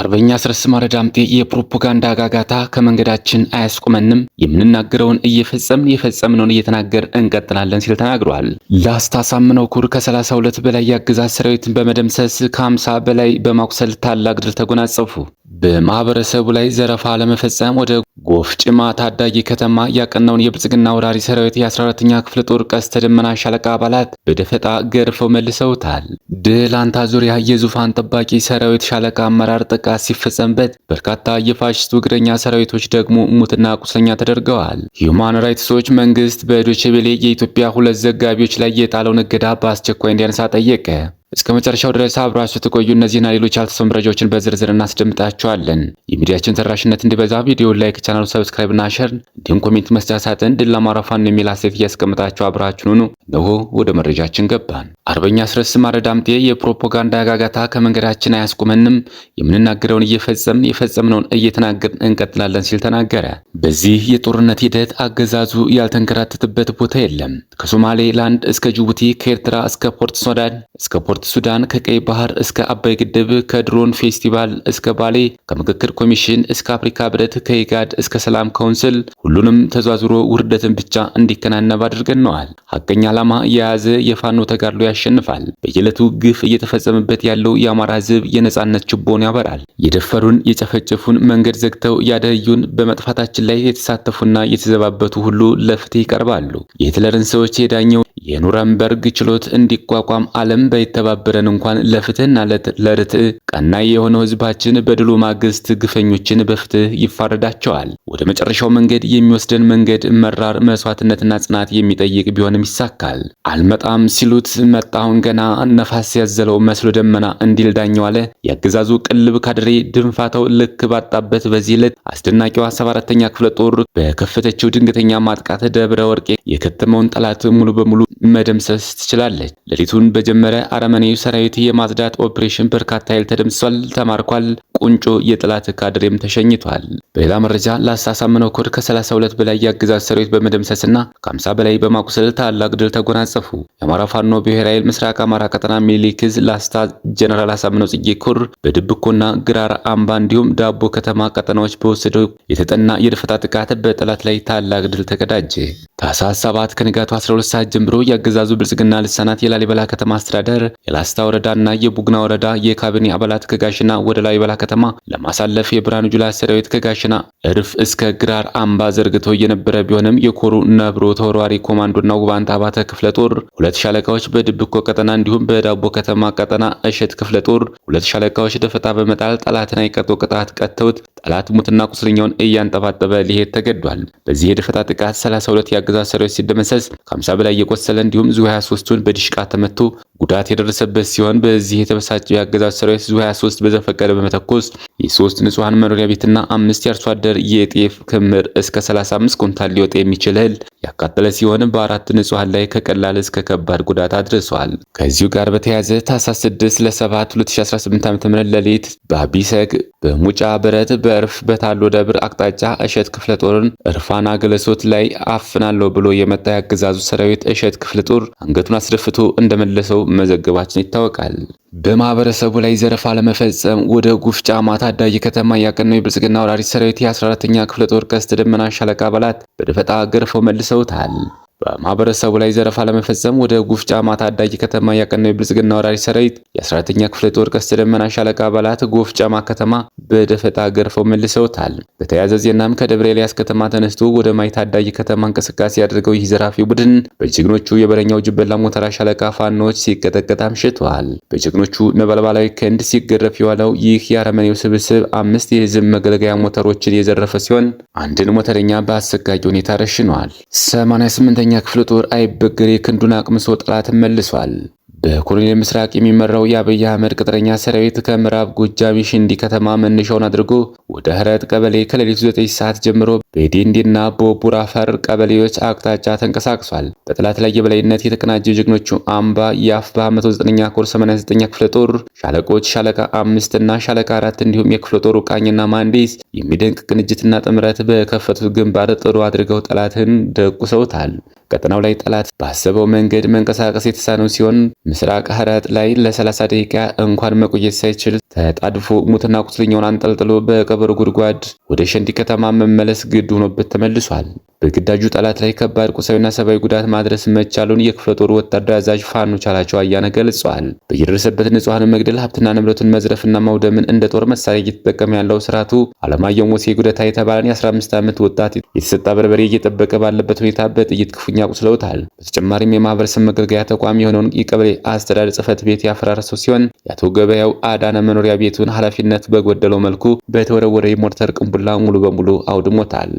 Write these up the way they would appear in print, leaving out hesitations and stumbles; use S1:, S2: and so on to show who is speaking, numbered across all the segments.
S1: አርበኛ አስረስ ማረ ዳምጤ የፕሮፓጋንዳ ጋጋታ ከመንገዳችን አያስቆመንም፣ የምንናገረውን እየፈጸምን የፈጸምነውን እየተናገር እንቀጥላለን ሲል ተናግሯል። ላስታ ሳምነው ኩር ከ32 በላይ የአገዛዝ ሰራዊትን በመደምሰስ ከ50 በላይ በማቁሰል ታላቅ ድል ተጎናጸፉ። በማህበረሰቡ ላይ ዘረፋ ለመፈጸም ወደ ጎፍጭማ ታዳጊ ከተማ ያቀናውን የብልጽግና ወራሪ ሰራዊት የ14ኛ ክፍለ ጦር ቀስተ ደመና ሻለቃ አባላት በደፈጣ ገርፈው መልሰውታል። ደላንታ ዙሪያ የዙፋን ጠባቂ ሰራዊት ሻለቃ አመራር ጥቃት ሲፈጸምበት በርካታ የፋሽስቱ እግረኛ ሰራዊቶች ደግሞ ሙትና ቁስለኛ ተደርገዋል። ሂዩማን ራይትስ ዎች መንግስት በዶቼ ቬለ የኢትዮጵያ ሁለት ዘጋቢዎች ላይ የጣለውን እገዳ በአስቸኳይ እንዲያነሳ ጠየቀ። እስከ መጨረሻው ድረስ አብራችሁ ተቆዩ። እነዚህና ሌሎች ያልተሰሙ መረጃዎችን በዝርዝር እናስደምጣችኋለን። የሚዲያችን ተደራሽነት እንዲበዛ ቪዲዮ ላይክ፣ ቻናሉ ሰብስክራይብ እና ሼር እንዲሁም ኮሜንት መስጫ ሳጥን ድል ለአማራ ፋኖ የሚል አስተያየት እያስቀመጣችሁ አብራችሁን ሁኑ። እነሆ ወደ መረጃችን ገባን። አርበኛ አስረስ ማረ ዳምጤ የፕሮፓጋንዳ ጋጋታ ከመንገዳችን አያስቆመንም፣ የምንናገረውን እየፈጸምን የፈጸምነውን እየተናገርን እንቀጥላለን ሲል ተናገረ። በዚህ የጦርነት ሂደት አገዛዙ ያልተንከራተተበት ቦታ የለም። ከሶማሌ ላንድ እስከ ጅቡቲ፣ ከኤርትራ እስከ ፖርት ሱዳን ከቀይ ባህር እስከ አባይ ግድብ፣ ከድሮን ፌስቲቫል እስከ ባሌ፣ ከምክክር ኮሚሽን እስከ አፍሪካ ህብረት፣ ከኢጋድ እስከ ሰላም ካውንስል ሁሉንም ተዟዙሮ ውርደትን ብቻ እንዲከናነብ አድርገነዋል። ሀቀኛ ዓላማ የያዘ የፋኖ ተጋድሎ ያሸንፋል። በየዕለቱ ግፍ እየተፈጸመበት ያለው የአማራ ህዝብ የነጻነት ችቦን ያበራል። የደፈሩን የጨፈጨፉን መንገድ ዘግተው ያደዩን በመጥፋታችን ላይ የተሳተፉና የተዘባበቱ ሁሉ ለፍትህ ይቀርባሉ። የሂትለርን ሰዎች የዳኘው የኑረምበርግ ችሎት እንዲቋቋም ዓለም ባይተባበረን እንኳን ለፍትህና ለርትዕ ቀናይ የሆነው ህዝባችን በድሉ ማግስት ግፈኞችን በፍትህ ይፋረዳቸዋል። ወደ መጨረሻው መንገድ የሚወስደን መንገድ መራር መስዋዕትነትና ጽናት የሚጠይቅ ቢሆንም ይሳካል። አልመጣም ሲሉት መጣሁን ገና ነፋስ ያዘለው መስሎ ደመና እንዲል ዳኘው አለ። የአገዛዙ ቅልብ ካድሬ ድንፋታው ልክ ባጣበት በዚህ ዕለት አስደናቂዋ 74ኛ ክፍለ ጦር በከፈተችው ድንገተኛ ማጥቃት ደብረ ወርቅ የከተመውን ጠላት ሙሉ በሙሉ መደምሰስ ትችላለች። ሌሊቱን በጀመረ አረመኔው ሰራዊት የማጽዳት ኦፕሬሽን በርካታ ኃይል ተደምስሷል፣ ተማርኳል። ቁንጮ የጠላት ካድሬም ተሸኝቷል። በሌላ መረጃ ላስታ ሳምነው ኮር ከ32 በላይ የአገዛዝ ሰራዊት በመደምሰስና ከ50 በላይ በማቁሰል ታላቅ ድል ተጎናጸፉ። የአማራ ፋኖ ብሔራዊ ኃይል ምስራቅ አማራ ቀጠና ሚኒሊክ ዕዝ ላስታ ጀነራል አሳምነው ጽጌ ኮር በድብኮና ግራር አምባ እንዲሁም ዳቦ ከተማ ቀጠናዎች በወሰደው የተጠና የደፈጣ ጥቃት በጠላት ላይ ታላቅ ድል ተቀዳጀ። ታኅሳስ 7 ከንጋቱ 12 ሰዓት ጀምሮ የአገዛዙ ብልጽግና ልሳናት የላሊበላ ከተማ አስተዳደር፣ የላስታ ወረዳና የቡግና ወረዳ የካቢኔ አባላት ከጋሽና ወደ ላሊበላ ከተማ ለማሳለፍ የብርሃኑ ጁላ ሰራዊት ከጋሽና እርፍ እስከ ግራር አምባ ዘርግቶ የነበረ ቢሆንም የኮሩ ነብሮ ተወርዋሪ ኮማንዶና ውባንታ አባተ ክፍለ ጦር ሁለት ሻለቃዎች በድብኮ ቀጠና እንዲሁም በዳቦ ከተማ ቀጠና እሸት ክፍለ ጦር ሁለት ሻለቃዎች ደፈጣ በመጣል ጠላትን አይቀጡ ቅጣት ቀጥተውት ጠላት ሙትና ቁስለኛውን እያንጠባጠበ ሊሄድ ተገዷል። በዚህ የደፈጣ ጥቃት 32 የአገዛዝ ሰራዊት ሲደመሰስ ከ50 በላይ የቆሰለ እንዲሁም ዙ 23ቱን በዲሽቃ ተመቶ ጉዳት የደረሰበት ሲሆን በዚህ የተበሳጨው የአገዛዝ ሰራዊት ዙ 23 በዘፈቀደ በመተኮስ የሶስት ንጹሃን መኖሪያ ቤትና 5 የአርሶ አደር የጤፍ ክምር እስከ 35 ኩንታል ሊወጣ የሚችል እህል ያቃጠለ ሲሆን በአራት ንጹሃን ላይ ከቀላል እስከ ከባድ ጉዳት አድርሷል። ከዚሁ ጋር በተያያዘ ታኅሳስ 6 ለ7 2018 ዓ.ም ሌሊት በአቢሰግ በሙጫ በረት በእርፍ በታሎ ደብር አቅጣጫ እሸት ክፍለ ጦርን እርፋና ገለሶት ላይ አፍናለሁ ብሎ የመጣ ያገዛዙ ሰራዊት እሸት ክፍለ ጦር አንገቱን አስደፍቶ እንደመለሰው መዘገባችን ይታወቃል። በማህበረሰቡ ላይ ዘረፋ ለመፈጸም ወደ ጉፍጫማ ታዳጊ ከተማ ያቀናው የብልጽግና ወራሪ ሰራዊት የ14ኛ ክፍለ ጦር ቀስተ ደመና ሻለቃ አባላት በደፈጣ ገርፈው መልሰውታል። በማህበረሰቡ ላይ ዘረፋ ለመፈጸም ወደ ጉፍጫማ ታዳጊ ከተማ ያቀናው የብልጽግና ወራሪ ሰራዊት የ14ኛ ክፍለ ጦር ቀስተ ደመና ሻለቃ አባላት ጉፍጫማ ከተማ በደፈጣ ገርፈው መልሰውታል። በተያያዘ ዜናም ከደብረ ኤልያስ ከተማ ተነስቶ ወደ ማይ ታዳጊ ከተማ እንቅስቃሴ ያደረገው ይህ ዘራፊ ቡድን በጀግኖቹ የበረኛው ጅበላ ሞተራ ሻለቃ ፋኖች ሲቀጠቀጥ አምሽተዋል። በጀግኖቹ ነበልባላዊ ክንድ ሲገረፍ የዋለው ይህ የአረመኔው ስብስብ 5 የህዝብ መገልገያ ሞተሮችን የዘረፈ ሲሆን አንድን ሞተረኛ በአሰቃቂ ሁኔታ ረሽኗል። 88ኛ ክፍለ ጦር አይበገሬ ክንዱን አቅምሶ ጠላትን መልሷል። በኮሎኔል ምስራቅ የሚመራው የአብይ አህመድ ቅጥረኛ ሰራዊት ከምዕራብ ጎጃም ሽንዲ ከተማ መነሻውን አድርጎ ወደ ህረት ቀበሌ ከሌሊቱ 9 ሰዓት ጀምሮ በዴንዴና በቡራፈር ቀበሌዎች አቅጣጫ ተንቀሳቅሷል። በጠላት ላይ የበላይነት የተቀናጀው ጀግኖቹ አምባ የአፍባ 109ኛ ኮር 89ኛ ክፍለ ጦር ሻለቆች ሻለቃ 5 እና ሻለቃ 4 እንዲሁም የክፍለ ጦሩ ቃኝና መሐንዲስ የሚደንቅ ቅንጅትና ጥምረት በከፈቱት ግንባር ጥሩ አድርገው ጠላትን ደቁሰውታል። ቀጠናው ላይ ጠላት ባሰበው መንገድ መንቀሳቀስ የተሳነው ሲሆን ምስራቅ ሀራት ላይ ለ30 ደቂቃ እንኳን መቆየት ሳይችል ተጣድፎ ሙትና ቁስለኛውን አንጠልጥሎ በቀብር ጉድጓድ ወደ ሸንዲ ከተማ መመለስ ግድ ሆኖበት ተመልሷል። በግዳጁ ጠላት ላይ ከባድ ቁሳዊና ሰብአዊ ጉዳት ማድረስ መቻሉን የክፍለ ጦሩ ወታደራዊ አዛዥ ፋኖ ቻላቸው አያነ ገልጸዋል። በየደረሰበት ንጹሃን መግደል፣ ሀብትና ንብረቱን መዝረፍና ማውደምን እንደ ጦር መሳሪያ እየተጠቀመ ያለው ስርዓቱ አለማየሁ ሞሴ ጉደታ የተባለን የ15 ዓመት ወጣት የተሰጣ በርበሬ እየጠበቀ ባለበት ሁኔታ በጥይት ክፉኛ ቁስለውታል። በተጨማሪም የማህበረሰብ መገልገያ ተቋም የሆነውን የቀበሌ አስተዳደር ጽሕፈት ቤት ያፈራረሰው ሲሆን የአቶ ገበያው አዳነ መኖሪያ ቤቱን ኃላፊነት በጎደለው መልኩ በተወረወረ የሞርተር ቅንቡላ ሙሉ በሙሉ አውድሞታል።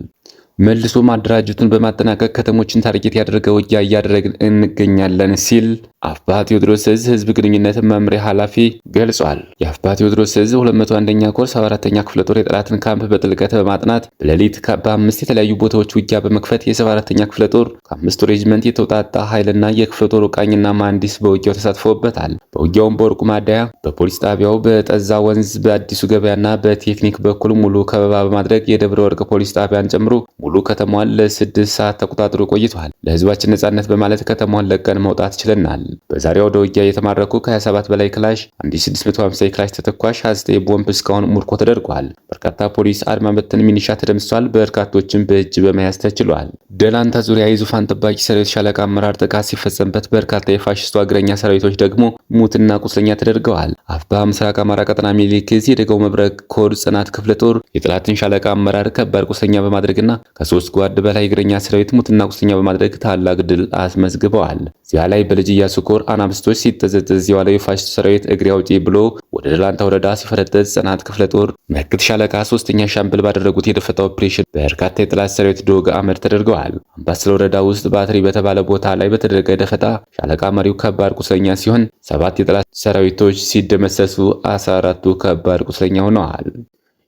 S1: መልሶ ማደራጀቱን በማጠናቀቅ ከተሞችን ታርጌት ያደረገ ውጊያ እያደረግን እንገኛለን ሲል አፋባ ቴዎድሮስ ዕዝ ህዝብ ግንኙነት መምሪያ ኃላፊ ገልጿል። የአፋባ ቴዎድሮስ ዕዝ 201ኛ ኮር 74ኛ ክፍለ ጦር የጠላትን ካምፕ በጥልቀት በማጥናት በሌሊት በ5 የተለያዩ ቦታዎች ውጊያ በመክፈት የ74ኛ ክፍለ ጦር ከ5 ሬጅመንት የተውጣጣ ኃይልና የክፍለ ጦሩ ቃኝና መሐንዲስ በውጊያው ተሳትፈውበታል። በውጊያውም በወርቁ ማደያ፣ በፖሊስ ጣቢያው፣ በጠዛ ወንዝ፣ በአዲሱ ገበያና በቴክኒክ በኩል ሙሉ ከበባ በማድረግ የደብረ ወርቅ ፖሊስ ጣቢያን ጨምሮ ሙሉ ከተማዋን ለ6 ሰዓት ተቆጣጥሮ ቆይቷል። ለህዝባችን ነጻነት በማለት ከተማዋን ለቀን መውጣት ችለናል። በዛሬው ወደ ውጊያ የተማረኩ ከ27 በላይ ክላሽ፣ 1650 ክላሽ ተተኳሽ፣ 29 ቦምብ እስካሁን ምርኮ ተደርጓል። በርካታ ፖሊስ፣ አድማ በተን፣ ሚኒሻ ተደምስሷል። በርካቶችን በእጅ በመያዝ ተችሏል። ደላንታ ዙሪያ የዙፋን ጠባቂ ሰራዊት ሻለቃ አመራር ጥቃት ሲፈጸምበት በርካታ የፋሽስቱ እግረኛ ሰራዊቶች ደግሞ ሙትና ቁስለኛ ተደርገዋል። አፋባ ምስራቅ አማራ ቀጠና ሚኒሊክ ዕዝ የደጋው መብረቅ ኮር ጽናት ክፍለ ጦር የጠላትን ሻለቃ አመራር ከባድ ቁስለኛ በማድረግና ከ3 ጓድ በላይ እግረኛ ሰራዊት ሙትና ቁስለኛ በማድረግ ታላቅ ድል አስመዝግበዋል። እዚያ ላይ በልጅ ኢያሱ ኮር አናብስቶች ሲተዘዘዝ የዋለው የፋሽስቱ ሰራዊት እግሬ አውጪ ብሎ ወደ ደላንታ ወረዳ ሲፈረጠዝ ጽናት ክፍለ ጦር መክት ሻለቃ 3ኛ ሻምበል ባደረጉት የደፈጣ ኦፕሬሽን በርካታ የጠላት ሰራዊት ዶግ አመድ ተደርገዋል። አምባሰል ወረዳ ውስጥ ባትሪ በተባለ ቦታ ላይ በተደረገ ደፈጣ ሻለቃ መሪው ከባድ ቁስለኛ ሲሆን 7 የጠላት ሰራዊቶች ሲደመሰሱ 14ቱ ከባድ ቁስለኛ ሆነዋል።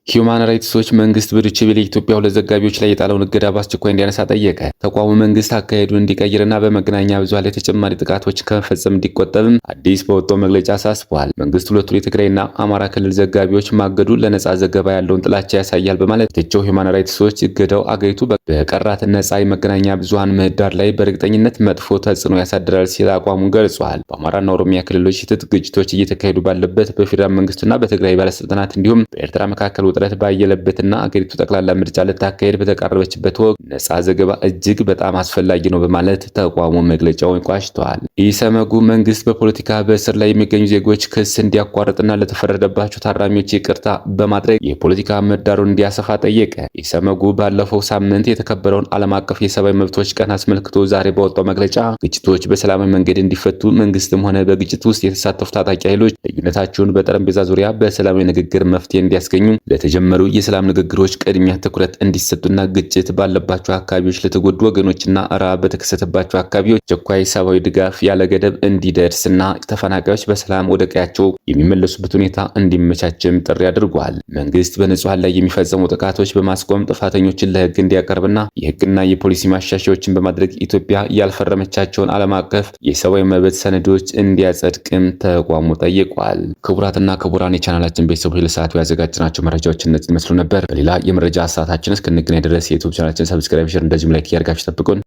S1: ሂዩማን ራይትስ ዎች መንግስት በዶይቼ ቬለ ኢትዮጵያ ሁለት ዘጋቢዎች ላይ የጣለውን እገዳ በአስቸኳይ እንዲያነሳ ጠየቀ። ተቋሙ መንግስት አካሄዱን እንዲቀይርና በመገናኛ ብዙሃን ላይ ተጨማሪ ጥቃቶችን ከመፈጸም እንዲቆጠብም አዲስ በወጣው መግለጫ አሳስቧል። መንግስት ሁለቱን የትግራይና አማራ ክልል ዘጋቢዎች ማገዱ ለነጻ ዘገባ ያለውን ጥላቻ ያሳያል በማለት የተቸው ሂዩማን ራይትስ ዎች እገዳው አገሪቱ በቀራት ነጻ የመገናኛ ብዙሃን ምህዳር ላይ በእርግጠኝነት መጥፎ ተጽዕኖ ያሳድራል ሲል አቋሙን ገልጿል። በአማራና ኦሮሚያ ክልሎች የትጥቅ ግጭቶች እየተካሄዱ ባለበት በፌዴራል መንግስትና በትግራይ ባለስልጣናት እንዲሁም በኤርትራ መካከል ውጥረት ባየለበትና አገሪቱ ጠቅላላ ምርጫ ልታካሄድ በተቃረበችበት ወቅት ነጻ ዘገባ እጅግ በጣም አስፈላጊ ነው በማለት ተቋሙ መግለጫውን ቋጭቷል። ኢሰመጉ መንግስት በፖለቲካ በእስር ላይ የሚገኙ ዜጎች ክስ እንዲያቋርጥና ለተፈረደባቸው ታራሚዎች ይቅርታ በማድረግ የፖለቲካ ምህዳሩን እንዲያሰፋ ጠየቀ። ኢሰመጉ ባለፈው ሳምንት የተከበረውን ዓለም አቀፍ የሰብአዊ መብቶች ቀን አስመልክቶ ዛሬ ባወጣው መግለጫ ግጭቶች በሰላማዊ መንገድ እንዲፈቱ መንግስትም ሆነ በግጭት ውስጥ የተሳተፉ ታጣቂ ኃይሎች ልዩነታቸውን በጠረጴዛ ዙሪያ በሰላማዊ ንግግር መፍትሄ እንዲያስገኙ ለተጀመሩ የሰላም ንግግሮች ቅድሚያ ትኩረት እንዲሰጡና ግጭት ባለባቸው አካባቢዎች ለተጎዱ ወገኖችና ረሃብ በተከሰተባቸው አካባቢዎች አስቸኳይ ሰብአዊ ድጋፍ ያለ ገደብ እንዲደርስና ተፈናቃዮች በሰላም ወደ ቀያቸው የሚመለሱበት ሁኔታ እንዲመቻችም ጥሪ አድርጓል። መንግስት በንጹሃን ላይ የሚፈጸሙ ጥቃቶች በማስቆም ጥፋተኞችን ለህግ እንዲያቀርብና የህግና የፖሊሲ ማሻሻያዎችን በማድረግ ኢትዮጵያ ያልፈረመቻቸውን ዓለም አቀፍ የሰብአዊ መብት ሰነዶች እንዲያጸድቅም ተቋሙ ጠይቋል። ክቡራትና ክቡራን የቻናላችን ቤተሰቦች ለሰዓቱ ያዘጋጅናቸው መረጃዎች እነዚህ ይመስሉ ነበር። በሌላ የመረጃ ሰዓታችን እስክንገናኝ ድረስ የዩቲዩብ ቻናላችን ሰብስክራይብ፣ ሼር እንደዚሁም ላይክ ያርጋችሁ ጠብቁን።